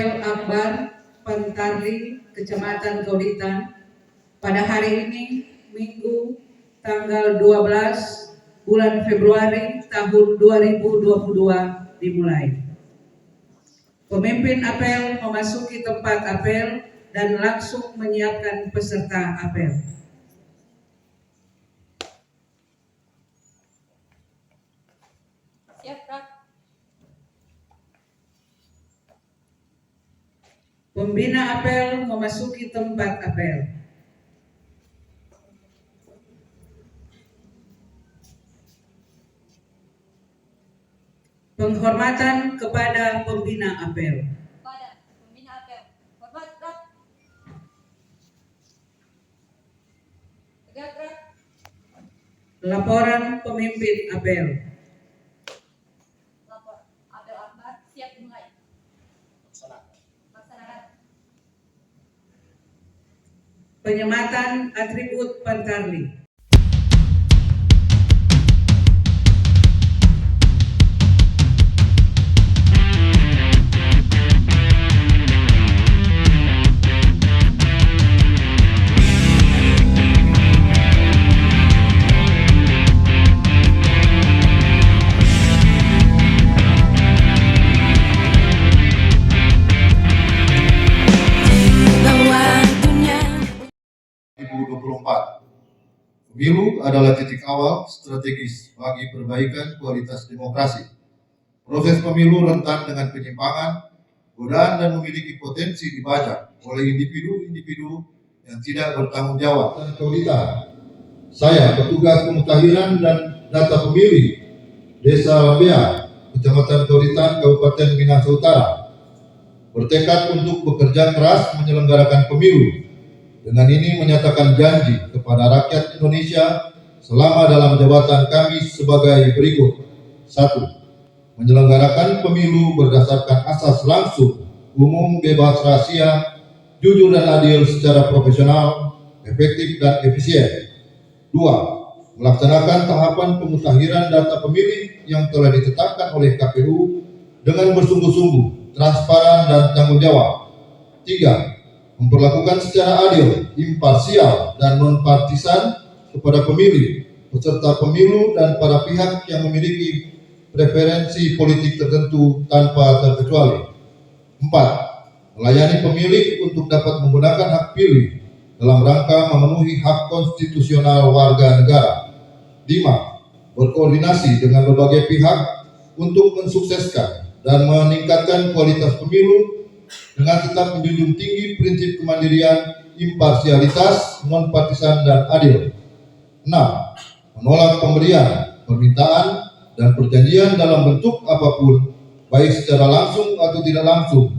Apel Akbar Pantarli, Kecamatan Kauditan, pada hari ini, Minggu tanggal 12 bulan Februari tahun 2022 dimulai. Pemimpin apel memasuki tempat apel dan langsung menyiapkan peserta apel. Siap, Kak. Pembina apel memasuki tempat apel. Penghormatan kepada pembina apel. Pada pembina apel. Hormat, Kak. Tegak, Kak. Laporan pemimpin apel. Lapor. Apel Akbar siap dimulai. Laksanakan. Penyematan atribut Pantarli. Pemilu adalah titik awal strategis bagi perbaikan kualitas demokrasi. Proses pemilu rentan dengan penyimpangan, godaan dan memiliki potensi dibajak oleh individu-individu yang tidak bertanggung jawab. Dan Kauditan, saya petugas pemutahiran dan data pemilih Desa Lambea, Kecamatan Kauditan, Kabupaten Minahasa Utara, bertekad untuk bekerja keras menyelenggarakan pemilu. Dengan ini menyatakan janji kepada rakyat Indonesia selama dalam jabatan kami sebagai berikut. 1. Menyelenggarakan pemilu berdasarkan asas langsung, umum, bebas, rahasia, jujur dan adil secara profesional, efektif dan efisien. 2. Melaksanakan tahapan pemutakhiran data pemilih yang telah ditetapkan oleh KPU dengan bersungguh-sungguh, transparan dan tanggung jawab. 3. Memperlakukan secara adil, imparsial, dan non-partisan kepada pemilih, peserta pemilu, dan para pihak yang memiliki preferensi politik tertentu tanpa terkecuali. 4. Melayani pemilih untuk dapat menggunakan hak pilih dalam rangka memenuhi hak konstitusional warga negara. 5. Berkoordinasi dengan berbagai pihak untuk mensukseskan dan meningkatkan kualitas pemilu dengan tetap menjunjung tinggi prinsip kemandirian, imparsialitas, non-partisan, dan adil. 6. Menolak pemberian, permintaan, dan perjanjian dalam bentuk apapun, baik secara langsung atau tidak langsung,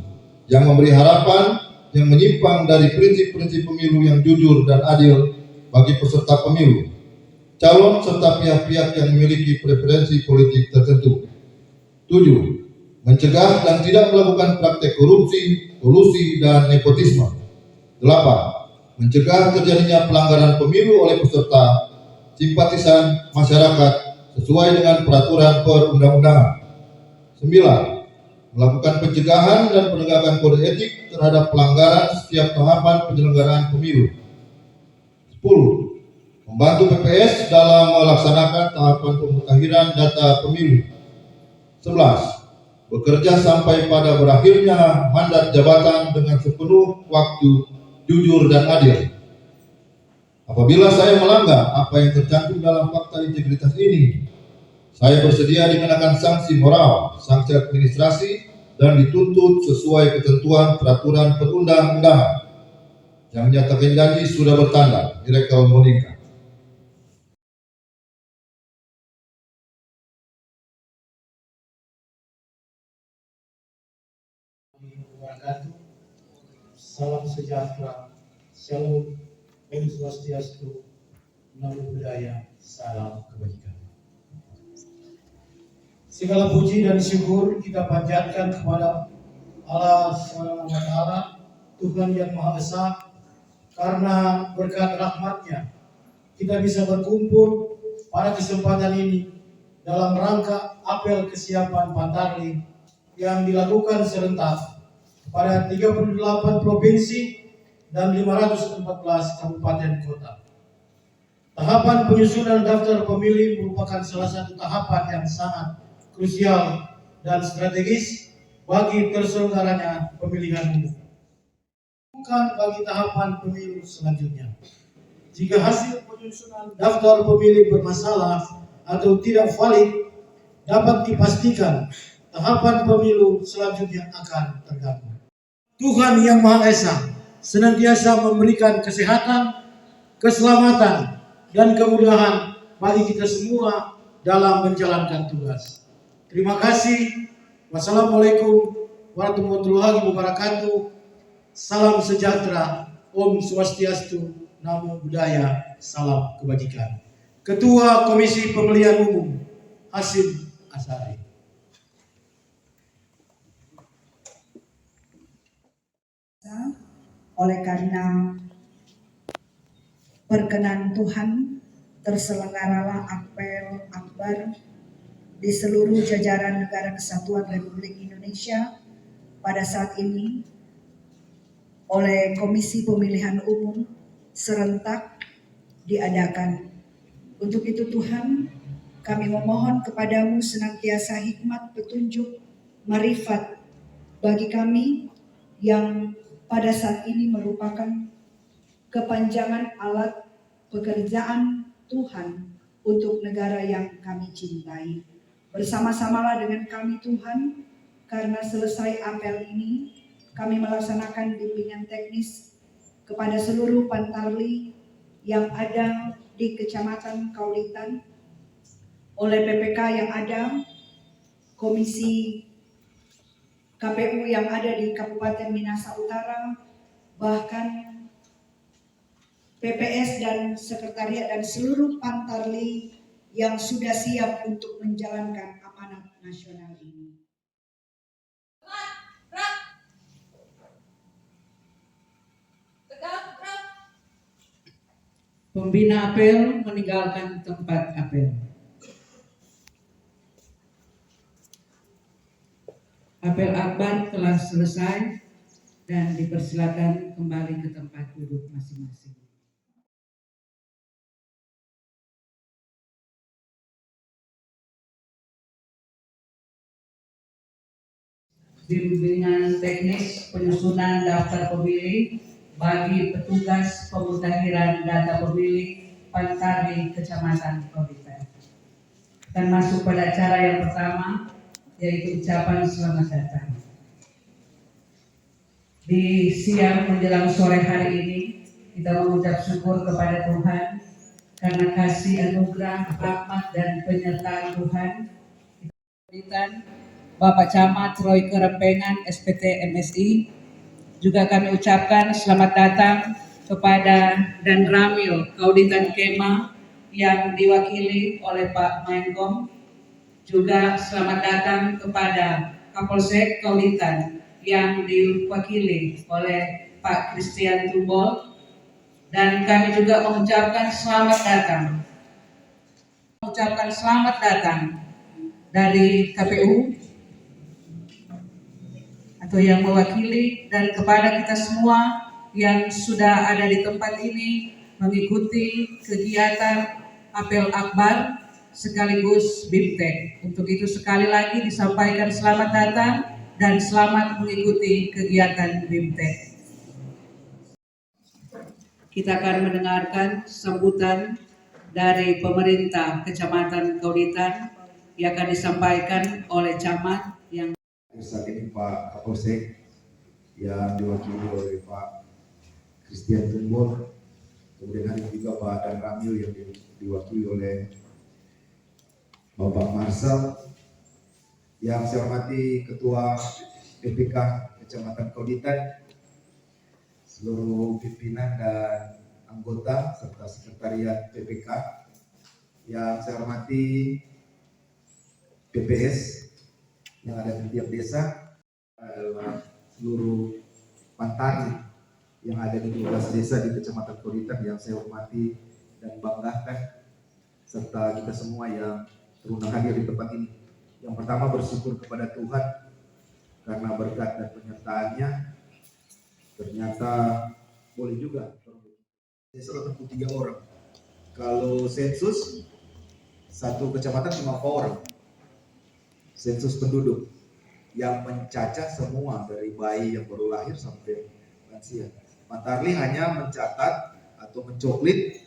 yang memberi harapan yang menyimpang dari prinsip-prinsip pemilu yang jujur dan adil bagi peserta pemilu, calon serta pihak-pihak yang memiliki preferensi politik tertentu. 7. Mencegah dan tidak melakukan praktek korupsi, kolusi, dan nepotisme. 8. Mencegah terjadinya pelanggaran pemilu oleh peserta, simpatisan, masyarakat sesuai dengan peraturan perundang-undangan. 9. Melakukan pencegahan dan penegakan kode etik terhadap pelanggaran setiap tahapan penyelenggaraan pemilu. 10. Membantu PPS dalam melaksanakan tahapan pemutakhiran data pemilu. 11. Bekerja sampai pada berakhirnya mandat jabatan dengan sepenuh waktu, jujur dan adil. Apabila saya melanggar apa yang tercantum dalam fakta integritas ini, saya bersedia dikenakan sanksi moral, sanksi administrasi, dan dituntut sesuai ketentuan peraturan perundang-undangan. Yang menyatakan janji sudah bertanda, Direktur Monika. Salam sejahtera, shalom, Om Swastiastu, Namo Buddhaya, salam kebajikan. Segala puji dan syukur kita panjatkan kepada Allah Subhanahu wa Ta'ala, Tuhan yang Maha Esa, karena berkat rahmat-Nya kita bisa berkumpul pada kesempatan ini dalam rangka apel kesiapan Pantarli yang dilakukan serentak pada 38 provinsi dan 514 kabupaten kota. Tahapan penyusunan daftar pemilih merupakan salah satu tahapan yang sangat krusial dan strategis bagi terselenggaranya pemilihan umum. Bukan bagi tahapan pemilu selanjutnya. Jika hasil penyusunan daftar pemilih bermasalah atau tidak valid, dapat dipastikan tahapan pemilu selanjutnya akan terganggu. Tuhan Yang Maha Esa senantiasa memberikan kesehatan, keselamatan, dan kemudahan bagi kita semua dalam menjalankan tugas. Terima kasih. Wassalamualaikum warahmatullahi wabarakatuh. Salam sejahtera. Om Swastiastu. Namo Buddhaya. Salam kebajikan. Ketua Komisi Pemilihan Umum Hasyim Asyari. Oleh karena perkenan Tuhan, terselenggaralah apel akbar di seluruh jajaran Negara Kesatuan Republik Indonesia pada saat ini oleh Komisi Pemilihan Umum serentak diadakan. Untuk itu Tuhan, kami memohon kepadamu senantiasa hikmat, petunjuk, marifat bagi kami yang pada saat ini merupakan kepanjangan alat pekerjaan Tuhan untuk negara yang kami cintai. Bersama-samalah dengan kami Tuhan, karena selesai apel ini, kami melaksanakan bimbingan teknis kepada seluruh Pantarli yang ada di Kecamatan Kaulitan, oleh PPK yang ada, Komisi KPU yang ada di Kabupaten Minahasa Utara, bahkan PPS dan Sekretariat dan seluruh Pantarli yang sudah siap untuk menjalankan amanat nasional ini. Pembina apel meninggalkan tempat apel. Apel akbar telah selesai dan dipersilakan kembali ke tempat duduk masing-masing. Bimbingan teknis penyusunan daftar pemilih bagi petugas pemutahiran data pemilih Pantarli Kecamatan Kaulitan. Dan masuk pada acara yang pertama, yaitu ucapan selamat datang. Di siang menjelang sore hari ini, kita mengucap syukur kepada Tuhan karena kasih anugerah, rahmat dan penyertaan Tuhan. Bapak Camat Roy Kerempengan SPT MSI, juga kami ucapkan selamat datang kepada Dan Ramil Kaulitan Kema yang diwakili oleh Pak Menkom. Juga selamat datang kepada Kapolsek Kaulitan yang diwakili oleh Pak Christian Tumbol. Dan kami juga mengucapkan selamat datang dari KPU atau yang mewakili, dan kepada kita semua yang sudah ada di tempat ini mengikuti kegiatan apel akbar sekaligus BIMTEK. Untuk itu sekali lagi disampaikan selamat datang dan selamat mengikuti kegiatan BIMTEK. Kita akan mendengarkan sambutan dari pemerintah Kecamatan Kaulitan yang akan disampaikan oleh Camat yang saat ini Pak Kapolsek yang diwakili oleh Pak Christian Tumbol, kemudian hari juga Pak Dan Ramil yang diwakili oleh Bapak Marsal, yang saya hormati Ketua PPK Kecamatan Kaulitan, seluruh pimpinan dan anggota serta sekretariat PPK, yang saya hormati PPS yang ada di tiap desa, adalah seluruh Pantarli yang ada di 12 desa di Kecamatan Kaulitan yang saya hormati dan banggakan, serta kita semua yang terundang hadir di tempat ini. Yang pertama bersyukur kepada Tuhan karena berkat dan penyertaannya ternyata boleh juga. Desa 83 orang. Kalau sensus satu kecamatan 5 orang. Sensus penduduk yang mencacah semua dari bayi yang baru lahir sampai lansia. Pantarlih hanya mencatat atau mencoklit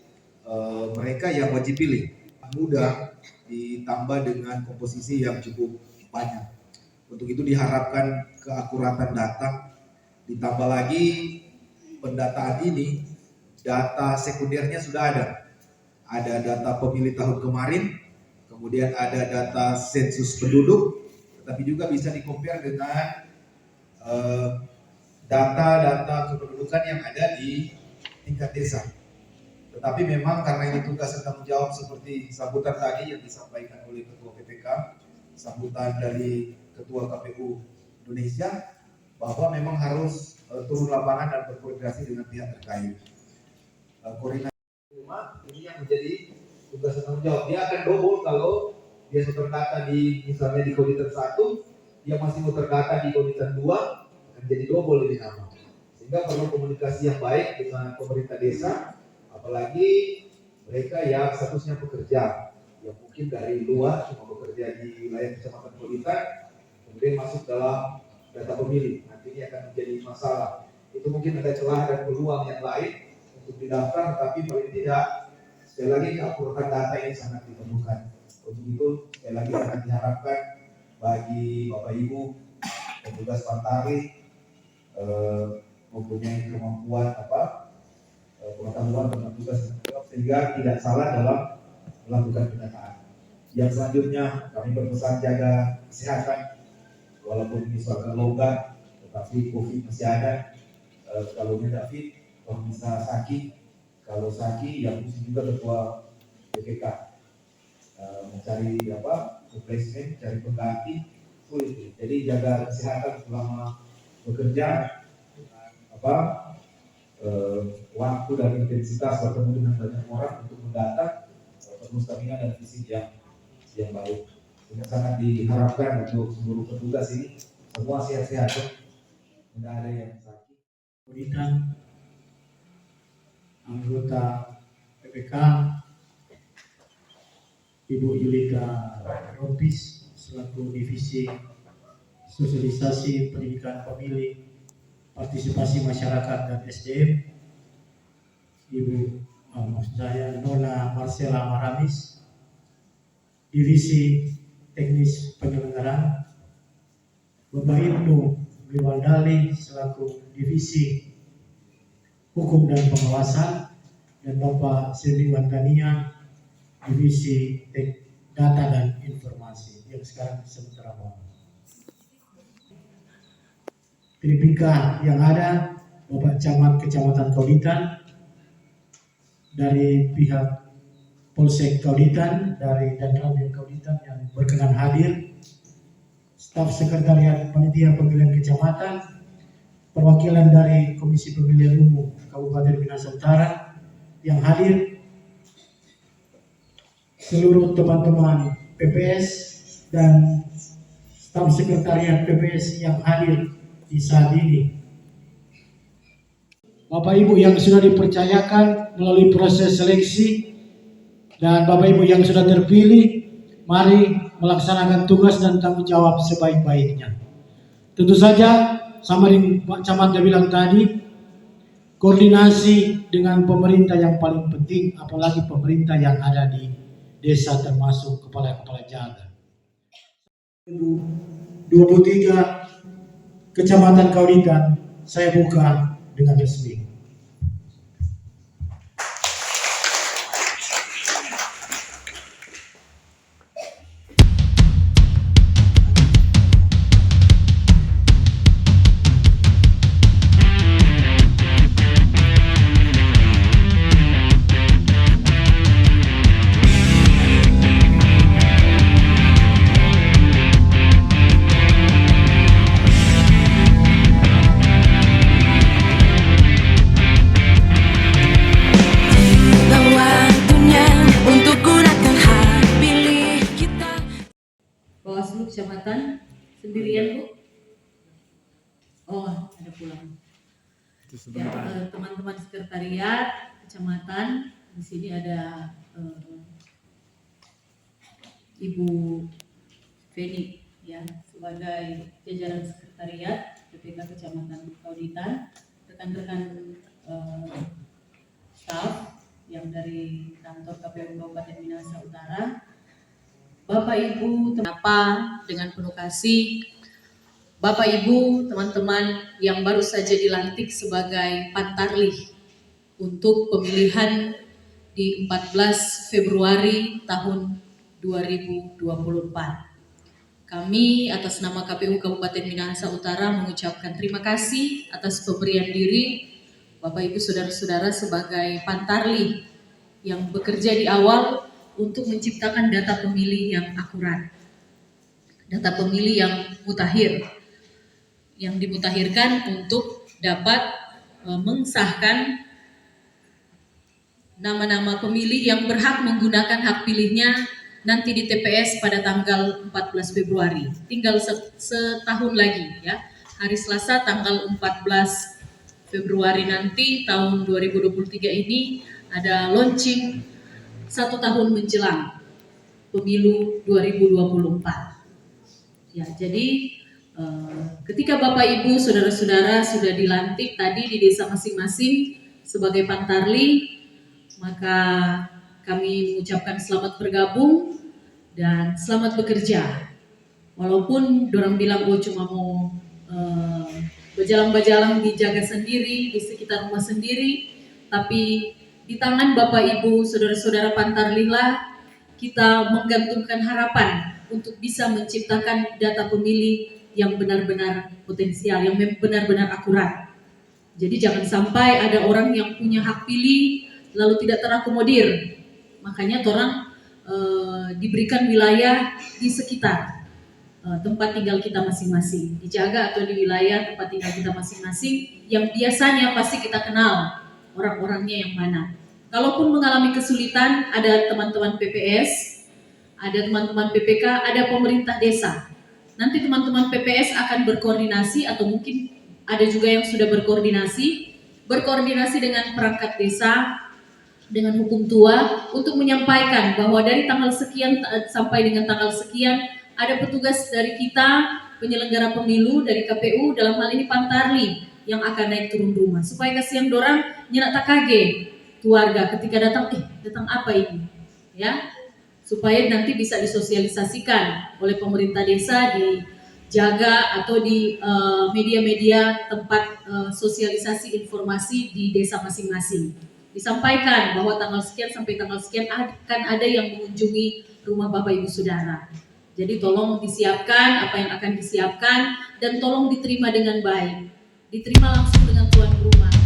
mereka yang wajib pilih, mudah ditambah dengan komposisi yang cukup banyak. Untuk itu diharapkan keakuratan data, ditambah lagi pendataan ini, data sekundernya sudah ada. Ada data pemilih tahun kemarin, kemudian ada data sensus penduduk, tetapi juga bisa di-compare dengan data-data kependudukan yang ada di tingkat desa. Tetapi memang karena ini tugas dan tanggung jawab seperti sambutan tadi yang disampaikan oleh Ketua PPK, sambutan dari Ketua KPU Indonesia, bahwa memang harus turun lapangan dan berkoordinasi dengan pihak terkait. Koordinasi rumah ini yang menjadi tugas dan tanggung jawab. Dia akan double kalau dia sudah terdata di misalnya di koordinator 1, dia masih mau terdata di koordinator 2, akan jadi double lebih lama. Sehingga perlu komunikasi yang baik dengan pemerintah desa, apalagi mereka yang statusnya pekerja, yang mungkin dari luar cuma bekerja di wilayah kecamatan Kulitan, kemudian masuk dalam data pemilih. Nanti ini akan menjadi masalah. Itu mungkin ada celah dan peluang yang lain untuk didaftar, tapi paling tidak sekali lagi keakuratan data ini sangat diperlukan. Untuk itu sekali lagi sangat diharapkan bagi Bapak Ibu petugas Pantarlih mempunyai kemampuan pengetahuan tentang tugas sehingga tidak salah dalam melakukan pendataan. Yang selanjutnya kami berpesan jaga kesehatan, walaupun ini suatu longgar, tetapi COVID masih ada. Kalau tidak fit, kalau bisa sakit, kalau sakit yang mesti juga ketua PPK mencari replacement, cari pengganti sulit. Jadi jaga kesehatan selama bekerja, waktu dan intensitas bertemu dengan banyak orang untuk mendata perlu stamina dan fisik yang baik. Ini sangat diharapkan untuk seluruh petugas ini semua sehat-sehat, tidak ada yang sakit. Kulitan, anggota PPK, Ibu Yulika Rompis selaku Divisi Sosialisasi Pendidikan Pemilih, Partisipasi Masyarakat dan SDM, Ibu Nona Marcela Maramis, Divisi Teknis Penyelenggaraan, Bapak Ibnu Miwandali selaku Divisi Hukum dan Pengawasan, dan Bapak Sri Wandania Divisi Data dan Informasi yang sekarang sementara bawah. Tripika yang ada Bapak Camat Kecamatan Kauditan, dari pihak Polsek Kauditan, dari Danramil Kauditan yang berkenan hadir, staf sekretariat panitia pemilihan kecamatan, perwakilan dari Komisi Pemilihan Umum Kabupaten Minahasa Utara yang hadir, seluruh teman-teman PPS dan staf sekretariat PPS yang hadir di saat ini. Bapak Ibu yang sudah dipercayakan melalui proses seleksi dan Bapak Ibu yang sudah terpilih, mari melaksanakan tugas dan tanggung jawab sebaik-baiknya. Tentu saja, sama yang Pak Camat bilang tadi, koordinasi dengan pemerintah yang paling penting, apalagi pemerintah yang ada di desa termasuk kepala-kepala jaga. 23 Kecamatan Kauditan, saya buka dengan resmi. Bawaslu Kecamatan sendirian Bu? Oh, ada pulang. Ya, teman-teman sekretariat kecamatan, di sini ada Ibu Feni ya sebagai jajaran sekretariat PPK Kecamatan Kauditan, rekan-rekan staf yang dari kantor KPU Kabupaten Minahasa Utara, Bapak Ibu, dengan penuh kasih, Bapak Ibu, teman-teman yang baru saja dilantik sebagai Pantarlih untuk pemilihan di 14 Februari tahun 2024. Kami atas nama KPU Kabupaten Minahasa Utara mengucapkan terima kasih atas pemberian diri Bapak Ibu Saudara-saudara sebagai Pantarlih yang bekerja di awal untuk menciptakan data pemilih yang akurat. Data pemilih yang mutakhir, yang dimutakhirkan untuk dapat mengesahkan nama-nama pemilih yang berhak menggunakan hak pilihnya nanti di TPS pada tanggal 14 Februari. Tinggal setahun lagi ya. Hari Selasa tanggal 14 Februari nanti tahun 2023 ini ada launching 1 tahun menjelang pemilu 2024. Ya, jadi ketika Bapak Ibu Saudara-saudara sudah dilantik tadi di desa masing-masing sebagai Pantarlih, maka kami mengucapkan selamat bergabung dan selamat bekerja. Walaupun dorang bilang cuma mau berjalan-jalan dijaga sendiri di sekitar rumah sendiri, tapi di tangan Bapak Ibu Saudara-saudara Pantarlih lah kita menggantungkan harapan untuk bisa menciptakan data pemilih yang benar-benar potensial, yang benar-benar akurat. Jadi jangan sampai ada orang yang punya hak pilih lalu tidak terakomodir. Makanya orang diberikan wilayah di sekitar tempat tinggal kita masing-masing, dijaga atau di wilayah tempat tinggal kita masing-masing yang biasanya pasti kita kenal orang-orangnya yang mana. Kalaupun mengalami kesulitan, ada teman-teman PPS, ada teman-teman PPK, ada pemerintah desa. Nanti teman-teman PPS akan berkoordinasi atau mungkin ada juga yang sudah berkoordinasi dengan perangkat desa, dengan hukum tua untuk menyampaikan bahwa dari tanggal sekian sampai dengan tanggal sekian ada petugas dari kita penyelenggara pemilu dari KPU dalam hal ini Pantarlih yang akan naik turun rumah supaya kasihan dorang nyenak tak kaget keluarga ketika datang apa ini ya, supaya nanti bisa disosialisasikan oleh pemerintah desa, dijaga atau di media-media tempat sosialisasi informasi di desa masing-masing. Disampaikan bahwa tanggal sekian sampai tanggal sekian akan ada yang mengunjungi rumah Bapak Ibu Saudara. Jadi tolong disiapkan apa yang akan disiapkan dan tolong diterima dengan baik. Diterima langsung dengan tuan rumah.